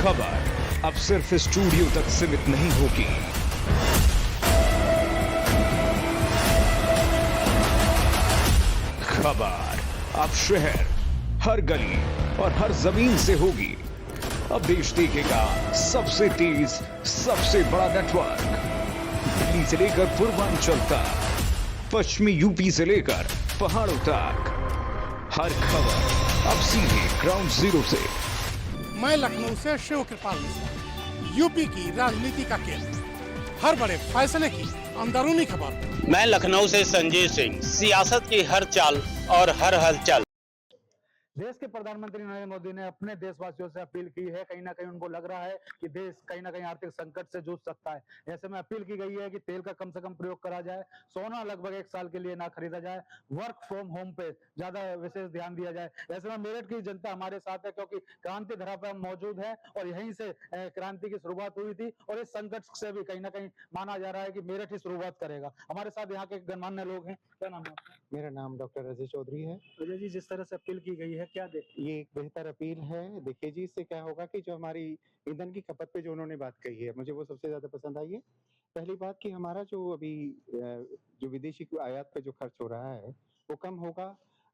खबर अब सिर्फ स्टूडियो तक सीमित नहीं होगी। खबर अब शहर, हर गली और हर जमीन से होगी। अब देश देखेगा सबसे तेज, सबसे बड़ा नेटवर्क। दिल्ली से लेकर पूर्वांचल तक, पश्चिमी यूपी से लेकर पहाड़ों तक, हर खबर अब सीधे ग्राउंड जीरो से। मैं लखनऊ से शिव कृपाल मिश्रा, यूपी की राजनीति का केंद्र, हर बड़े फैसले की अंदरूनी खबर। मैं लखनऊ से संजीव सिंह, सियासत की हर चाल और हर हलचल। देश के प्रधानमंत्री नरेंद्र मोदी ने अपने देशवासियों से अपील की है। कहीं ना कहीं उनको लग रहा है कि देश कहीं ना कहीं आर्थिक संकट से जूझ सकता है। ऐसे में अपील की गई है कि तेल का कम से कम प्रयोग करा जाए, सोना लगभग 1 साल के लिए ना खरीदा जाए, वर्क फ्रॉम होम पे ज्यादा विशेष ध्यान दिया जाए। ऐसे में मेरठ की जनता हमारे साथ है, क्योंकि क्रांति धरा पर हम मौजूद है और यहीं से क्रांति की शुरुआत हुई थी और इस संकट से भी कहीं ना कहीं माना जा रहा है कि मेरठ ही शुरुआत करेगा। हमारे साथ यहाँ के गणमान्य लोग हैं। क्या नाम है आपका? मेरा नाम डॉक्टर अजय चौधरी है। अजय जी, जिस तरह से अपील की गई है, क्या देखिए? ये एक बेहतर अपील है। देखिए जी, इससे क्या होगा कि जो हमारी ईंधन की खपत पे जो उन्होंने बात कही है, मुझे वो सबसे ज्यादा पसंद आई है। पहली बात कि हमारा जो अभी जो विदेशी आयात पे जो खर्च हो रहा है वो कम होगा,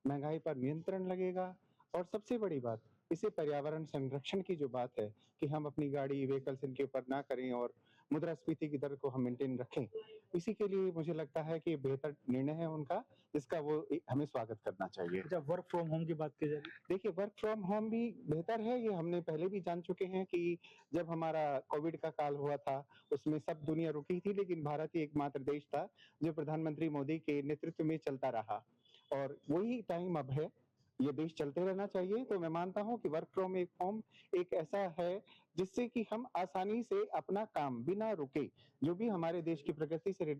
महंगाई पर नियंत्रण लगेगा और सबसे बड़ी बात, इसे पर्यावरण संरक्षण की जो बात है कि हम अपनी गाड़ी व्हीकल्स इनके ऊपर ना करें और मुद्रास्फीति की दर को हम मेंटेन रखें, इसी के लिए मुझे लगता है कि बेहतर निर्णय है उनका, जिसका वो हमें स्वागत करना चाहिए। जब वर्क फ्रॉम होम की बात की जाए, देखिए, वर्क फ्रॉम होम भी बेहतर है। ये हमने पहले भी जान चुके हैं कि जब हमारा कोविड का काल हुआ था, उसमें सब दुनिया रुकी थी, लेकिन भारत ही एकमात्र देश था जो प्रधानमंत्री मोदी के नेतृत्व में चलता रहा और वही टाइम अब है। ये देश चलते रहना चाहिए। तो मैं मानता हूँ कि वर्क फ्रॉम होम एक ऐसा है जिससे कि हम आसानी से अपना काम बिना रुके, जो भी हमारे देश की प्रगति से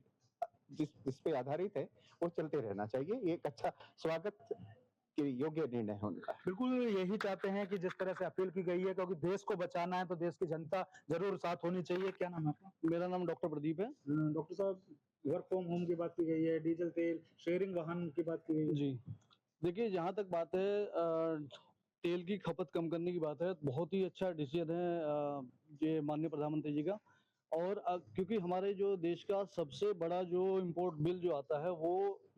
जिस पे आधारित है, वो चलते रहना चाहिए। ये एक अच्छा स्वागत के योग्य निर्णय है उनका। बिल्कुल यही चाहते हैं कि जिस तरह से अपील की गई है, क्योंकि देश को बचाना है तो देश की जनता जरूर साथ होनी चाहिए। क्या नाम है आपका? मेरा नाम डॉक्टर प्रदीप है। डॉक्टर साहब, वर्क फ्रॉम होम की बात की गई है, डीजल तेल शेयरिंग वाहन की बात की गई है। जी, देखिए जहाँ तक बात है तेल की खपत कम करने की बात है, बहुत ही अच्छा डिसीजन है ये माननीय प्रधानमंत्री जी का। और क्योंकि हमारे जो देश का सबसे बड़ा जो इम्पोर्ट बिल जो आता है वो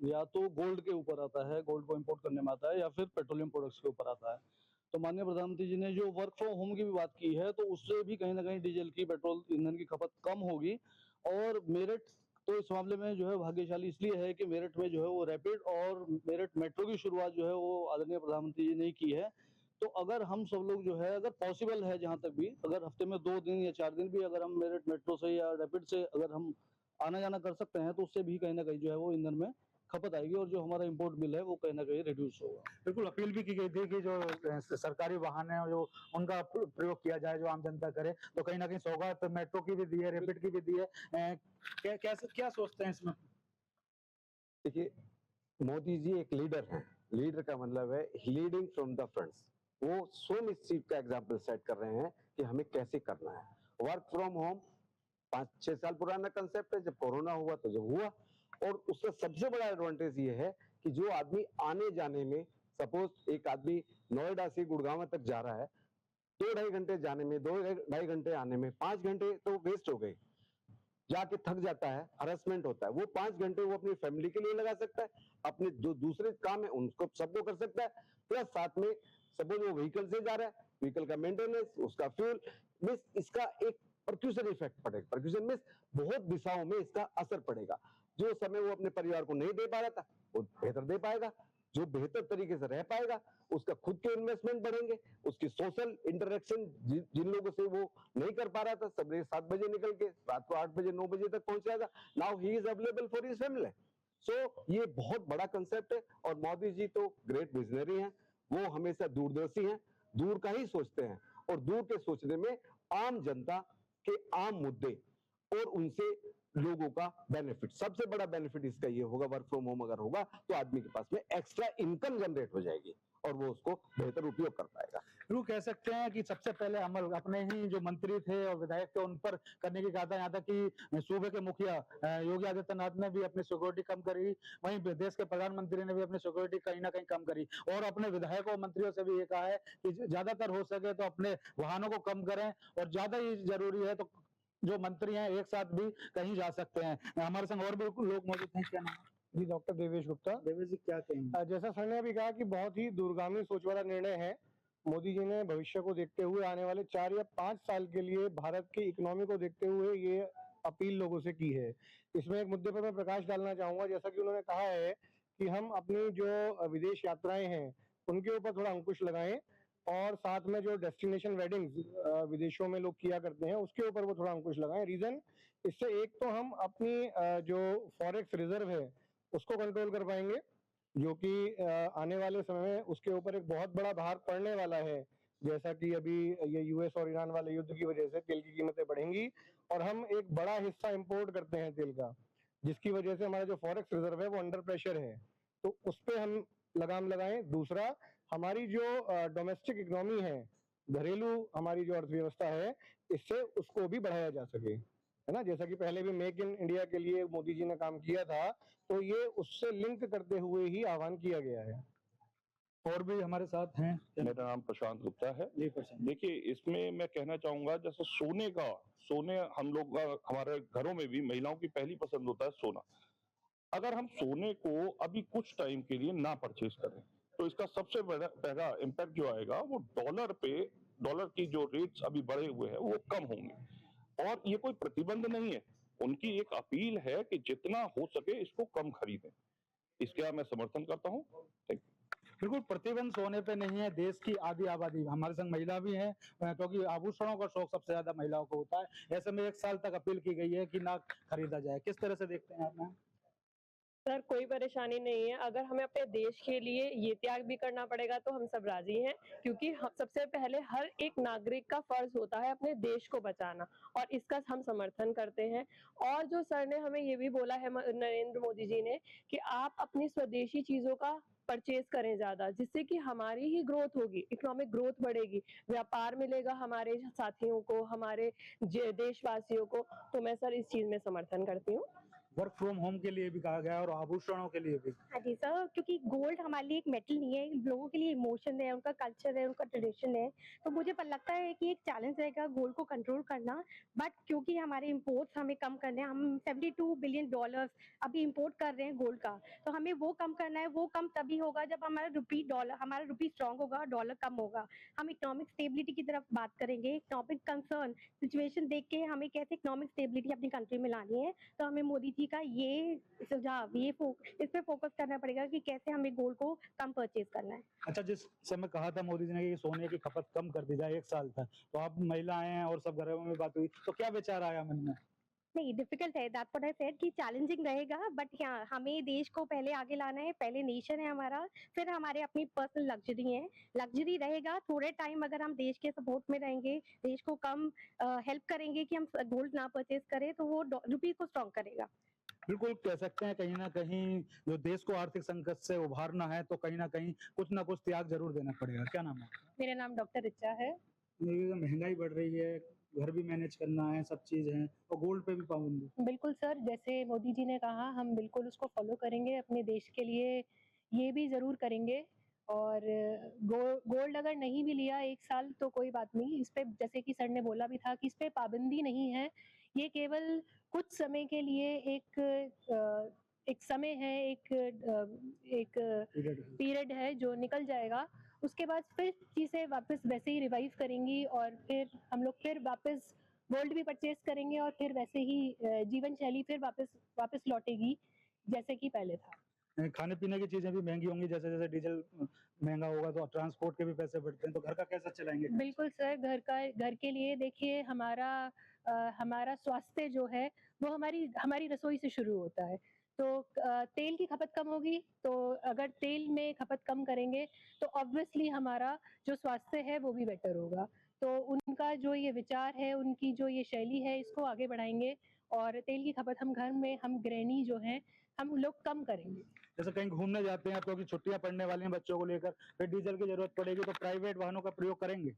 या तो गोल्ड के ऊपर आता है, गोल्ड को इम्पोर्ट करने में आता है, या फिर पेट्रोलियम प्रोडक्ट्स के ऊपर आता है। तो माननीय प्रधानमंत्री जी ने जो वर्क फ्रॉम होम की भी बात की है, तो उससे भी कहीं ना कहीं डीजल की, पेट्रोल ईंधन की खपत कम होगी। और मेरठ तो इस मामले में जो है भाग्यशाली इसलिए है कि मेरठ में जो है वो रैपिड और मेरठ मेट्रो की शुरुआत जो है वो आदरणीय प्रधानमंत्री जी ने की है। तो अगर हम सब लोग जो है, अगर पॉसिबल है जहां तक भी, अगर हफ्ते में 2 दिन या 4 दिन भी अगर हम मेरठ मेट्रो से या रैपिड से अगर हम आना जाना कर सकते हैं, तो उससे भी कहीं ना कहीं जो है वो ईंधन में खपत आएगी और जो हमारा इम्पोर्ट बिल है वो कहीं ना कहीं रिड्यूस होगा। बिल्कुल अपील भी की गई थी कि जो सरकारी वाहन है जो उनका प्रयोग किया जाए, जो आम जनता करे। तो कहीं ना कहीं सौगात मेट्रो की भी दी है, रैपिड की भी दी है। क्या सोचते हैं इसमें? देखिए, मोदी जी एक लीडर हैं। लीडर का मतलब है लीडिंग फ्रॉम द फ्रंट्स। वो स्वयं इस चीज का एग्जाम्पल सेट कर रहे हैं कि हमें कैसे करना है। वर्क फ्रॉम होम 5-6 साल पुराना कंसेप्ट है, जब कोरोना हुआ तो जो हुआ। और उसका सबसे बड़ा एडवांटेज ये है कि जो आदमी आने जाने में, सपोज एक आदमी नोएडा से गुड़गांव तक जा रहा है, 2-2.5 घंटे जाने में, 2-2.5 घंटे आने में, 5 घंटे तो वेस्ट हो गए, जाके थक जाता है, हरासमेंट होता है। वो 5 घंटे वो अपनी फैमिली के लिए लगा सकता है, अपने जो दूसरे काम है उनको सबको कर सकता है, प्लस साथ में सपोज वो व्हीकल से जा रहा है, व्हीकल का मेंटेनेंस, उसका फ्यूल, मींस इसका एक परक्यूशन इफेक्ट पड़ेगा। परक्यूशन मींस बहुत दिशाओं में इसका असर पड़ेगा। जो समय वो अपने परिवार को नहीं दे पा रहा था, वो बेहतर दे पाएगा। जो बेहतर तरीके से रह पाएगा, उसका खुद के इन्वेस्टमेंट बढ़ेंगे, उसकी सोशल इंटरेक्शन जिन लोगों से वो नहीं कर पा रहा था, सवेरे 7 बजे निकल के रात को 8 बजे 9 बजे तक पहुंच जाएगा। Now he is available for his family. So ये बहुत बड़ा कंसेप्ट है और मोदी जी तो ग्रेट विजनरी हैं। वो हमेशा दूरदर्शी हैं, दूर का ही सोचते हैं और दूर के सोचने में आम जनता के आम मुद्दे और उनसे लोगों का बेनिफिट, सबसे बड़ा बेनिफिट इसका ये होगा, वर्क फ्रॉम होम अगर होगा तो आदमी के पास में एक्स्ट्रा इनकम जनरेट हो जाएगी और वो उसको बेहतर उपयोग कर पाएगा। बिल्कुल कह सकते हैं कि सबसे पहले अमल अपने ही जो मंत्री थे और विधायक थे उन पर करने की कहा था। यहाँ तक कि सूबे के मुखिया योगी आदित्यनाथ ने भी अपनी सिक्योरिटी कम करी, वहीं देश के प्रधानमंत्री ने भी अपनी सिक्योरिटी कहीं ना कहीं कम करी और अपने विधायकों और मंत्रियों से भी ये कहा है कि ज्यादातर हो सके तो अपने वाहनों को कम करें और ज्यादा ही जरूरी है तो जो मंत्री हैं एक साथ भी कहीं जा सकते हैं। हमारे संग और भी लोग मौजूद हैं। क्या नाम? जी, डॉक्टर देवेश गुप्ता। देवेश जी क्या कहेंगे? जैसा सर ने अभी कहा कि बहुत ही दूरगामी सोच वाला निर्णय है। मोदी जी ने भविष्य को देखते हुए आने वाले 4 या 5 साल के लिए भारत की इकोनॉमी को देखते हुए ये अपील लोगों से की है। इसमें एक मुद्दे पर मैं प्रकाश डालना चाहूंगा, जैसा कि उन्होंने कहा है कि हम अपनी जो विदेश यात्राएं हैं उनके ऊपर थोड़ा अंकुश लगाएं और साथ में जो डेस्टिनेशन वेडिंग्स विदेशों में लोग किया करते हैं उसके ऊपर वो थोड़ा अंकुश लगाएं। रीजन इससे एक तो हम अपनी जो फॉरेक्स रिजर्व है उसको कंट्रोल कर पाएंगे, जो कि आने वाले समय में उसके ऊपर एक बहुत बड़ा भार पड़ने वाला है। जैसा कि अभी ये यूएस और ईरान वाले युद्ध की वजह से तेल की कीमतें बढ़ेंगी और हम एक बड़ा हिस्सा इंपोर्ट करते हैं तेल का, जिसकी वजह से हमारा जो फॉरेक्स रिजर्व है वो अंडर प्रेशर है, तो उस पे हम लगाम लगाएं। दूसरा, हमारी जो डोमेस्टिक इकोनॉमी है, घरेलू हमारी जो अर्थव्यवस्था है, इससे उसको भी बढ़ाया जा सके, है ना। जैसा कि पहले भी मेक इन इंडिया के लिए मोदी जी ने काम किया था, तो ये उससे लिंक करते हुए ही आह्वान किया गया है। और भी हमारे साथ हैं। मेरा नाम प्रशांत गुप्ता है। जी प्रशांत। देखिए, इसमें मैं कहना चाहूंगा, जैसे सोने हम लोग हमारे घरों में भी महिलाओं की पहली पसंद होता है सोना। अगर हम सोने को अभी कुछ टाइम के लिए ना परचेज करें तो इसका सबसे पहला इम्पैक्ट जो आएगा वो डॉलर की जो रेट्स अभी बढ़े हुए हैं वो कम होंगे। और ये कोई प्रतिबंध नहीं है, उनकी एक अपील है कि जितना हो सके इसको कम खरीदें। इसका मैं समर्थन करता हूँ। बिल्कुल प्रतिबंध सोने पे नहीं है। देश की आधी आबादी हमारे संग महिला भी है, क्योंकि आभूषणों का शौक सबसे ज्यादा महिलाओं को होता है। ऐसे में 1 साल तक अपील की गई है कि ना खरीदा जाए। किस तरह से देखते हैं आप मैम? सर कोई परेशानी नहीं है, अगर हमें अपने देश के लिए ये त्याग भी करना पड़ेगा तो हम सब राजी हैं, क्योंकि सबसे पहले हर एक नागरिक का फर्ज होता है अपने देश को बचाना और इसका हम समर्थन करते हैं। और जो सर ने हमें ये भी बोला है, नरेंद्र मोदी जी ने, कि आप अपनी स्वदेशी चीजों का परचेज करें ज्यादा, जिससे कि हमारी ही ग्रोथ होगी, इकोनॉमिक ग्रोथ बढ़ेगी, व्यापार मिलेगा हमारे साथियों को, हमारे देशवासियों को। तो मैं सर इस चीज में समर्थन करती हूँ। वर्क फ्रॉम होम के लिए भी कहा गया और आभूषणों के लिए भी। हाँ जी सर, क्योंकि गोल्ड हमारे लिए एक मेटल नहीं है, लोगों के लिए इमोशन है, उनका कल्चर है, उनका ट्रेडिशन है। तो मुझे लगता है कि एक चैलेंज रहेगा गोल्ड को कंट्रोल करना, बट क्योंकि हमारे इम्पोर्ट्स हमें कम करने हैं, हम $72 बिलियन अभी इम्पोर्ट कर रहे हैं गोल्ड का, तो हमें वो कम करना है। वो कम तभी होगा जब हमारा रुपी स्ट्रॉन्ग होगा, डॉलर कम होगा। हम इकोनॉमिक स्टेबिलिटी की तरफ बात करेंगे। इकोनॉमिक कंसर्न सिचुएशन देख के हमें कैसे इकोनॉमिक स्टेबिलिटी अपनी कंट्री में लानी है, तो हमें मोदी जी का ये सुझाव, इस पे फोकस करना पड़ेगा कि कैसे हमें गोल्ड को कम परचेज करना है। अच्छा, जिस समय कहा था मोदी जी ने कि सोने की खपत कम कर दी जाए 1 साल तक, तो आप महिलाएं हैं और सब घरों में बात हुई, तो क्या विचार आया मन में? नहीं, डिफिकल्ट है, दैट व्हाट आई सेड कि चैलेंजिंग रहेगा, बट हाँ, हमें देश को पहले आगे लाना है। पहले नेशन है हमारा, फिर हमारे अपनी पर्सनल लग्जरी है। लग्जरी रहेगा थोड़े टाइम, अगर हम देश के सपोर्ट में रहेंगे, देश को कम हेल्प करेंगे कि हम गोल्ड ना परचेज करें, तो वो रुपी को स्ट्रॉन्ग करेगा। बिल्कुल कह सकते हैं, कहीं ना कहीं जो देश को आर्थिक संकट से उभारना है तो कहीं ना कहीं कुछ ना कुछ त्याग जरूर देना पड़ेगा। क्या नाम है? मेरा नाम डॉक्टर रिचा है। महंगाई बढ़ रही है, घर भी मैनेज करना है, सब चीज है, और गोल्ड पे भी पाबंदी। बिल्कुल सर, जैसे मोदी जी ने कहा, हम बिल्कुल उसको फॉलो करेंगे, अपने देश के लिए ये भी जरूर करेंगे। और गोल्ड अगर नहीं भी लिया 1 साल तो कोई बात नहीं, इस पे जैसे कि सर ने बोला भी था कि इस पे पाबंदी नहीं है, ये केवल कुछ समय के लिए एक समय है, एक पीरियड है जो निकल जाएगा। उसके बाद फिर चीजें वापस वैसे ही रिवाइव करेंगी और फिर हम लोग फिर वापस गोल्ड भी परचेज करेंगे और फिर वैसे ही जीवन शैली फिर वापस लौटेगी जैसे कि पहले था। खाने पीने की चीजें भी महंगी होंगी, जैसे जैसे डीजल महंगा होगा तो ट्रांसपोर्ट के भी पैसे बढ़ते हैं, तो घर का कैसे चलाएंगे? बिल्कुल सर, घर के लिए देखिए, हमारा स्वास्थ्य जो है वो हमारी रसोई से शुरू होता है। तो तेल की खपत कम होगी, तो अगर तेल में खपत कम करेंगे तो ऑब्वियसली हमारा जो स्वास्थ्य है वो भी बेटर होगा। तो उनका जो ये विचार है, उनकी जो ये शैली है, इसको आगे बढ़ाएंगे। और तेल की खपत हम घर में, हम गृहिणी जो हैं, हम लोग कम करेंगे। जैसे कहीं घूमने जाते हैं क्योंकि छुट्टियां पड़ने वाली हैं बच्चों को लेकर, फिर डीजल की जरूरत पड़ेगी तो प्राइवेट वाहनों का प्रयोग करेंगे।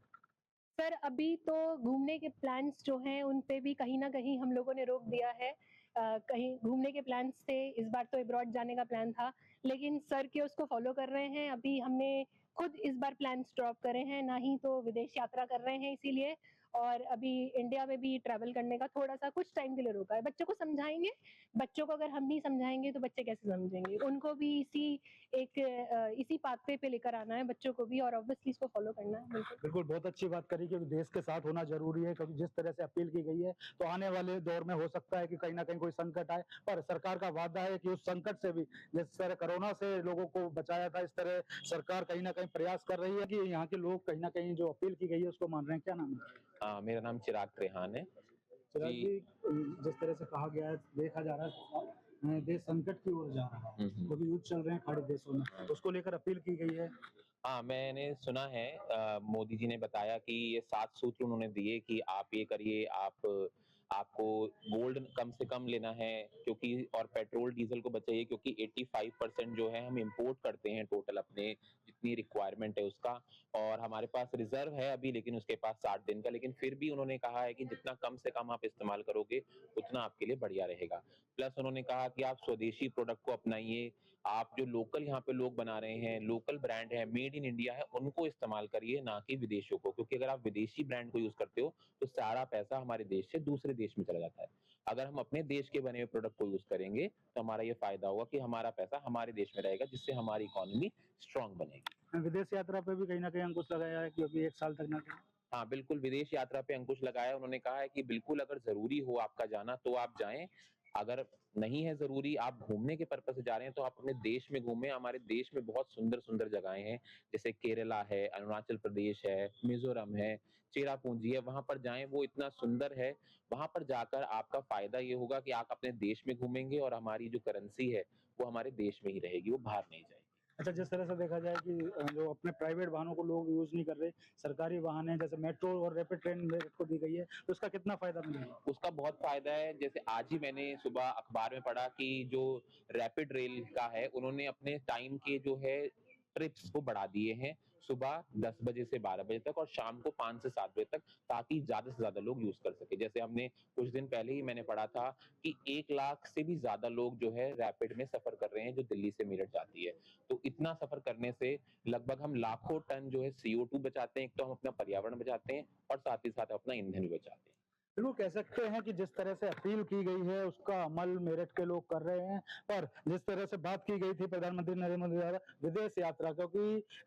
सर अभी तो घूमने के प्लान्स जो हैं उन पे भी कहीं न कहीं हम लोगों ने रोक दिया है। कहीं घूमने के प्लान्स थे, इस बार तो अब्रॉड जाने का प्लान था, लेकिन सर के उसको फ़ॉलो कर रहे हैं। अभी हमने खुद इस बार प्लान्स ड्रॉप करे हैं, ना ही तो विदेश यात्रा कर रहे हैं इसीलिए, और अभी इंडिया में भी ट्रैवल करने का थोड़ा-सा कुछ टाइम के लिए रोका है। बच्चों को समझाएँगे, बच्चों को अगर हम नहीं समझाएँगे तो बच्चे कैसे समझेंगे? उनको भी इसी पाथवे पे लेकर आना है बच्चों को भी, और ऑब्वियसली इसको फ़ॉलो करना है, बिल्कुल। बिल्कुल, बहुत अच्छी बात करी कि देश के साथ होना ज़रूरी है, क्योंकि जिस तरह से अपील की गई है, तो आने वाले दौर में हो सकता है कि कहीं न कहीं कोई संकट आए, पर सरकार का वादा है कि उस संकट से भी, जिस तरह कोरोना से लोगों को बचाया था, इस तरह सरकार कहीं न कहीं प्रयास कर रही है कि यहाँ के लोग कहीं न कहीं जो अपील की गई है, उसको मान रहे हैं। क्या नाम है? मेरा नाम चिराग त्रेहान है। चिराग जी। जी, जिस तरह से कहा गया है, देखा जा रहा है, देश संकट की ओर जा रहा है, क्योंकि युद्ध चल रहे हैं खाड़ी देशों में, उसको लेकर अपील की गई है। हाँ, मैंने सुना है मोदी जी ने बताया कि ये 7 सूत्र उन्होंने दिए कि आप ये करिए, आपको गोल्ड कम से कम लेना है क्योंकि और पेट्रोल डीजल को बचाइए क्योंकि 85% जो है हम इंपोर्ट करते हैं टोटल अपने जितनी रिक्वायरमेंट है उसका, और हमारे पास रिजर्व है अभी लेकिन उसके पास 60 दिन का, लेकिन फिर भी उन्होंने कहा है कि जितना कम से कम आप इस्तेमाल करोगे उतना आपके लिए बढ़िया रहेगा। प्लस उन्होंने कहा कि आप स्वदेशी प्रोडक्ट को अपनाइए, आप जो लोकल यहाँ पे लोग बना रहे हैं, लोकल ब्रांड है, मेड इन इंडिया है, उनको इस्तेमाल करिए, ना कि विदेशियों को, क्योंकि अगर आप विदेशी ब्रांड को यूज करते हो तो सारा पैसा हमारे देश से दूसरे देश में चला जाता है। अगर हम अपने देश के बने हुए प्रोडक्ट को यूज करेंगे तो हमारा ये फायदा होगा कि हमारा पैसा हमारे देश में रहेगा, जिससे हमारी इकोनॉमी स्ट्रांग बनेगी। विदेश यात्रा पे भी कहीं न कहीं अंकुश लगाया है, क्योंकि 1 साल तक ना करें। हाँ, बिल्कुल विदेश यात्रा पे अंकुश लगाया। उन्होंने कहा है कि बिल्कुल अगर ज़रूरी हो आपका जाना तो आप जाएँ, अगर नहीं है ज़रूरी, आप घूमने के पर्पज़ से जा रहे हैं तो आप अपने देश में घूमें। हमारे देश में बहुत सुंदर-सुंदर जगहें हैं, जैसे केरला है, अरुणाचल प्रदेश है, मिज़ोरम है, चेरापूंजी है, वहाँ पर जाएँ, वो इतना सुंदर है। वहाँ पर जाकर आपका फ़ायदा ये होगा कि आप अपने देश में घूमेंगे और हमारी जो करेंसी है, वो हमारे देश में ही रहेगी, वो बाहर नहीं जाएगी। अच्छा, जिस तरह से देखा जाए कि जो अपने प्राइवेट वाहनों को लोग यूज़ नहीं कर रहे, सरकारी वाहन है, जैसे मेट्रो और रैपिड ट्रेन मेरठ को दी गई है, तो उसका कितना फ़ायदा मिलेगा? उसका बहुत फ़ायदा है, जैसे आज ही मैंने सुबह अखबार में पढ़ा कि जो रैपिड रेल का है, उन्होंने अपने टाइम के जो है ट्रिप्स को बढ़ा दिए हैं, सुबह 10 बजे से 12 बजे तक और शाम को 5 से 7 बजे तक, ताकि ज़्यादा से ज़्यादा लोग यूज़ कर सकें। जैसे हमने कुछ दिन पहले ही मैंने पढ़ा था कि 1 लाख से भी ज़्यादा लोग जो है रैपिड में सफ़र कर रहे हैं, जो दिल्ली से मेरठ जाती है। तो इतना सफ़र करने से लगभग हम लाखों टन जो है CO2 बचाते हैं, एक तो हम अपना पर्यावरण बचाते हैं और साथ ही साथ अपना ईंधन भी बचाते हैं। बिल्कुल कह सकते हैं कि जिस तरह से अपील की गई है, उसका अमल मेरठ के लोग कर रहे हैं, पर जिस तरह से बात की गई थी प्रधानमंत्री नरेंद्र मोदी द्वारा विदेश यात्रा, क्योंकि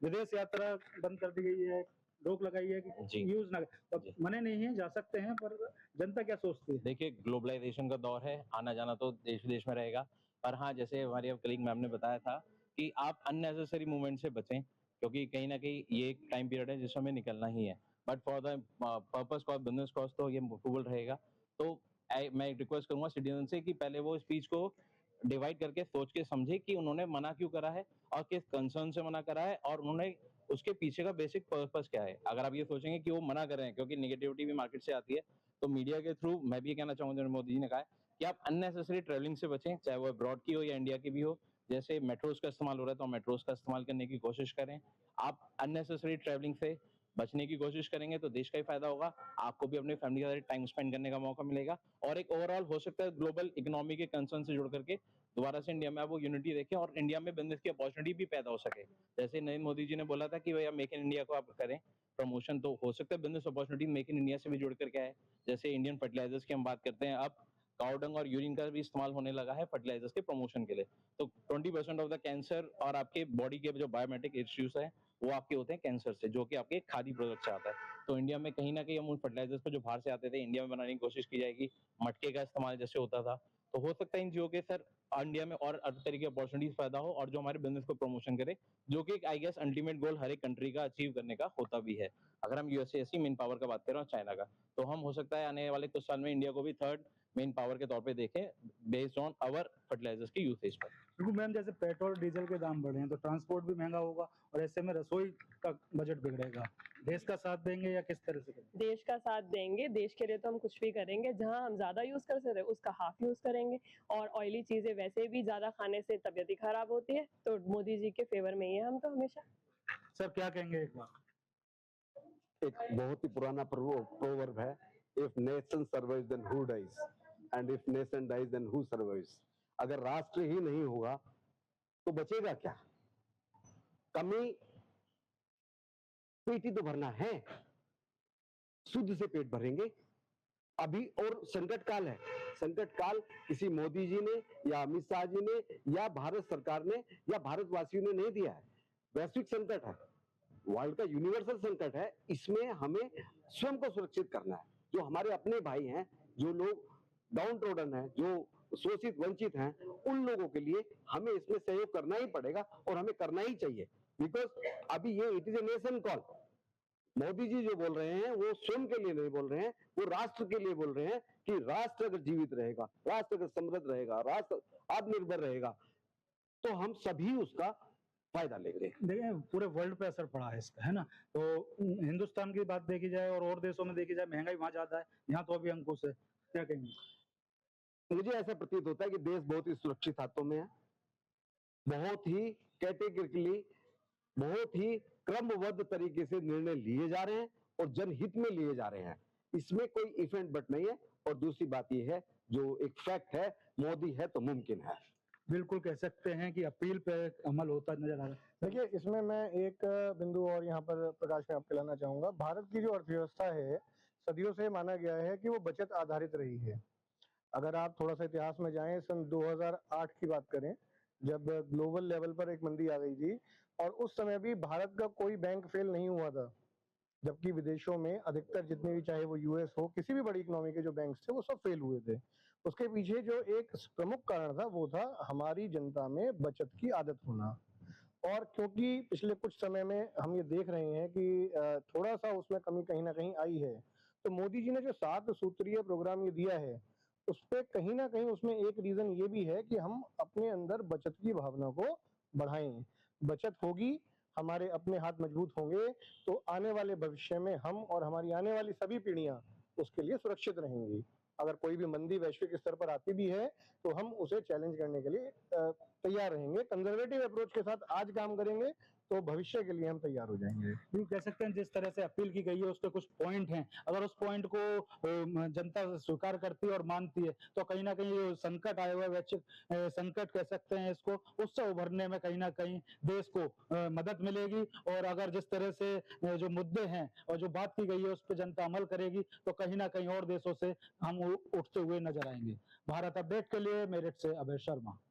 विदेश यात्रा बंद कर दी गई है, रोक लगाई है कि जी। यूज़ ना, तो मने नहीं है, जा सकते हैं, पर जनता क्या सोचती है? देखिए, ग्लोबलाइज़ेशन का दौर है, आना-जाना तो देश-विदेश में रहेगा। पर हाँ, जैसे हमारी अब कलीग मैम ने बताया था कि आप अननेसेसरी मूवमेंट से बचें, क्योंकि कहीं न कहीं ये एक टाइम पीरियड है जिसमें हमें निकलना ही है। But for the purpose of business cause तो ये मूवेबल रहेगा। तो मैं रिक्वेस्ट करूँगा सिटीज़न से कि पहले वो स्पीच को डिवाइड करके सोच के समझे कि उन्होंने मना क्यों करा है और किस कंसर्न से मना करा है और उन्होंने उसके पीछे का बेसिक पर्पज़ क्या है। अगर आप ये सोचेंगे कि वो मना कर रहे हैं क्योंकि नेगेटिविटी भी मार्केट से आती है, तो मीडिया के थ्रू मैं भी ये कहना चाहूँगा, जो मोदी जी ने कहा है कि आप अननेसेसरी ट्रैवलिंग से बचें, चाहे वो अब्रॉड की हो या इंडिया की भी हो। जैसे मेट्रोज़ का इस्तेमाल हो रहा है, तो मेट्रोज़ का इस्तेमाल करने की कोशिश करें। आप अननेसेसरी ट्रैवलिंग से बचने की कोशिश करेंगे तो देश का ही फ़ायदा होगा, आपको भी अपनी फैमिली के साथ टाइम स्पेंड करने का मौका मिलेगा और एक ओवरऑल हो सकता है ग्लोबल इकोनॉमी के कंसर्न से जुड़ करके दोबारा से इंडिया में आप वो यूनिटी देखें और इंडिया में बिज़नेस की अपॉर्चुनिटी भी पैदा हो सके। जैसे नरेंद्र मोदी जी ने बोला था कि भैया मेक इन इंडिया को आप करें प्रमोशन, तो हो सकता है business opportunity make in India से भी जुड़ कर के आए। जैसे इंडियन फर्टिलाइजर्स की हम बात करते हैं, अब काऊ डंग और यूरिन का भी इस्तेमाल होने लगा है फर्टिलाइजर्स के प्रमोशन के लिए। तो 20% ऑफ द कैंसर और आपके बॉडी के जो बायोमेट्रिक इश्यूज हैं, वो आपके होते हैं कैंसर से, जो कि आपके खादी प्रोडक्ट से आता है। तो इंडिया में कहीं न कहीं हम उन फर्टिलाइजर्स को जो बाहर से आते थे, इंडिया में बनाने की कोशिश की जाएगी। मटके का इस्तेमाल जैसे होता था, तो हो सकता है इन चीज़ों के सर इंडिया में और अलग तरीके की अपॉर्चुनिटीज़ पैदा हो और जो हमारे बिज़नेस को प्रमोशन करे, जो कि आई गेस अल्टीमेट गोल हर एक कंट्री का अचीव करने का होता भी है। अगर हम यूएसए ऐसी मेन पावर का बात कर रहे हो, चाइना का, तो हम हो सकता है आने वाले कुछ साल में इंडिया को भी थर्ड मेन पावर के तौर पे देखें बेस्ड ऑन आवर फर्टिलाइजर्स की यूसेज पर। बिल्कुल मैम, जैसे पेट्रोल डीजल के दाम बढ़े हैं तो ट्रांसपोर्ट भी महंगा होगा और ऐसे में रसोई का बजट बिगड़ेगा। देश का साथ देंगे या किस तरह से करेंगे? देश का साथ देंगे, देश के लिए तो हम कुछ भी करेंगे, जहाँ हम ज़्यादा यूज़ कर सकते हैं, उसका हाफ यूज़ करेंगे और ऑयली चीज़ें वैसे भी ज्यादा खाने से तबीयत ही खराब होती है, तो मोदी जी के फेवर में ही है हम तो हमेशा। सर क्या कहेंगे एक बार? एक बहुत ही पुराना प्रोवर्ब है, if nation survives then who dies and if nation dies then who survives. अगर राष्ट्र ही नहीं होगा तो बचेगा क्या? कमी पेट ही तो भरना है, शुद्ध से पेट भरेंगे अभी। और संकट काल है, संकट काल किसी मोदी जी ने या अमित शाह जी ने या भारत सरकार ने या भारतवासियों ने नहीं दिया है। वैश्विक संकट है, वर्ल्ड का यूनिवर्सल संकट है। इसमें हमें स्वयं को सुरक्षित करना है। जो हमारे अपने भाई हैं, जो लोग डाउन ट्रोडन हैं, जो शोषित वंचित हैं, उन लोगों के लिए हमें इसमें सहयोग करना ही पड़ेगा और हमें करना ही चाहिए। बिकॉज अभी ये it is a nation call. Modi ji जो बोल रहे हैं वो स्वयं के लिए नहीं बोल रहे हैं, वो राष्ट्र के लिए बोल रहे हैं कि राष्ट्र अगर जीवित रहेगा, राष्ट्र अगर समृद्ध रहेगा, राष्ट्र आत्मनिर्भर रहेगा, तो हम सभी उसका फायदा लेंगे। देखिए पूरे वर्ल्ड पे असर पड़ा है इसका, है ना। तो हिंदुस्तान की बात देखी जाए और देशों में देखी जाए, महंगाई वहां ज्यादा है, यहाँ तो अभी अंकुश है। क्या कहेंगे? मुझे ऐसा प्रतीत होता है कि देश बहुत ही सुरक्षित हाथों में है, बहुत ही कैटेगरिकली, बहुत ही क्रमबद्ध तरीके से निर्णय लिए जा रहे हैं और जनहित में लिए जा रहे हैं। इसमें कोई इफेंट बट नहीं है। और दूसरी बात यह है, जो एक फैक्ट है, मोदी है तो मुमकिन है। बिल्कुल कह सकते हैं कि अपील पे अमल होता नजर आ रहा है। देखिए इसमें मैं एक बिंदु और यहाँ पर प्रकाश में आपके लाना चाहूंगा। भारत की जो अर्थव्यवस्था है, सदियों से माना गया है कि वो बचत आधारित रही है। अगर आप थोड़ा सा इतिहास में जाएं, सन 2008 की बात करें, जब ग्लोबल लेवल पर एक मंदी आ गई थी, और उस समय भी भारत का कोई बैंक फेल नहीं हुआ था, जबकि विदेशों में अधिकतर जितने भी, चाहे वो यूएस हो, किसी भी बड़ी इकोनॉमी के जो बैंक्स थे वो सब फेल हुए थे। उसके पीछे जो एक प्रमुख कारण था वो था हमारी जनता में बचत की आदत होना। और क्योंकि पिछले कुछ समय में हम ये देख रहे हैं कि थोड़ा सा उसमें कमी कहीं ना कहीं आई है, तो मोदी जी ने जो 7 सूत्रीय प्रोग्राम ये दिया है, उस पर कहीं ना कहीं उसमें एक रीजन ये भी है कि हम अपने अंदर बचत की भावना को बढ़ाएं। बचत होगी, हमारे अपने हाथ मजबूत होंगे, तो आने वाले भविष्य में हम और हमारी आने वाली सभी पीढ़ियां उसके लिए सुरक्षित रहेंगी। अगर कोई भी मंदी वैश्विक स्तर पर आती भी है तो हम उसे चैलेंज करने के लिए तैयार रहेंगे। कंजर्वेटिव अप्रोच के साथ आज काम करेंगे तो भविष्य के लिए हम तैयार हो जाएंगे। कह सकते हैं जिस तरह से अपील की गई है उसके कुछ पॉइंट हैं, अगर उस पॉइंट को जनता स्वीकार करती है और मानती है तो कहीं ना कहीं जो संकट आया हुआ है, वैश्विक संकट कह सकते हैं इसको, उससे उभरने में कहीं ना कहीं देश को मदद मिलेगी। और अगर जिस तरह से जो मुद्दे हैं और जो बात की गई है उस पर जनता अमल करेगी तो कहीं ना कहीं और देशों से हम उठते हुए नजर आएंगे। भारत अपडेट के लिए मेरठ से अभय शर्मा।